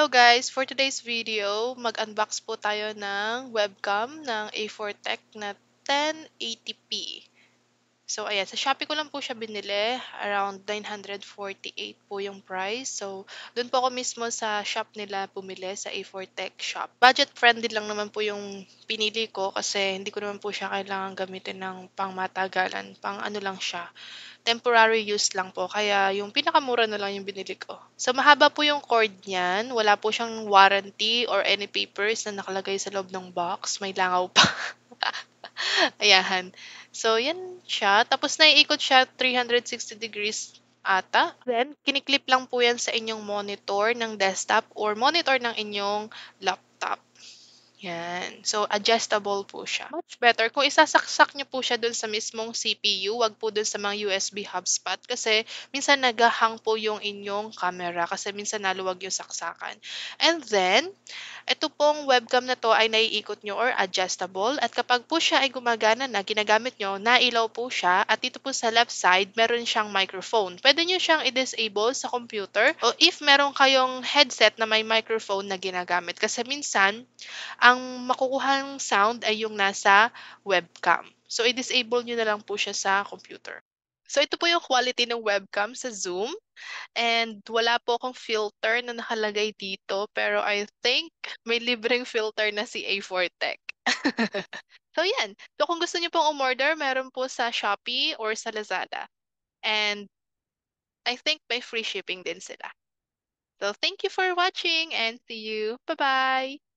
Hello guys! For today's video, mag-unbox po tayo ng webcam ng A4 Tech na 1080p. So ayan, sa Shopee ko lang po siya binili. Around 948 po yung price. So doon po ako mismo sa shop nila bumili sa A4 Tech shop. Budget friendly lang naman po yung pinili ko kasi hindi ko naman po siya kailangan gamitin ng pangmatagalan. Pang ano lang siya, temporary use lang po. Kaya yung pinakamura na lang yung binili ko. So mahaba po yung cord niyan. Wala po siyang warranty or any papers na nakalagay sa loob ng box. May langaw pa. Ayan. So, yan siya. Tapos naiikot siya 360 degrees ata. Then, kiniklip lang po yan sa inyong monitor ng desktop or monitor ng inyong laptop. Yan. So, adjustable po siya. Much better kung isasaksak niyo po siya dun sa mismong CPU, wag po dun sa mga USB hub spot kasi minsan nagahang po yung inyong camera kasi minsan naluwag yung saksakan. And then, ito pong webcam na 'to ay naiikot niyo or adjustable at kapag po siya ay gumagana na, ginagamit niyo, nailaw po siya at dito po sa left side meron siyang microphone. Puwede niyo siyang i-disable sa computer o if meron kayong headset na may microphone na ginagamit kasi minsan ang makukuhang sound ay yung nasa webcam. So i-disable niyo na lang po siya sa computer. So ito po yung quality ng webcam sa Zoom. And wala po akong filter na nakalagay dito, pero I think may libreng filter na si A4 Tech. So yan. So kung gusto niyo pong umorder, meron po sa Shopee or sa Lazada. And I think may free shipping din sila. So thank you for watching and see you. Bye-bye!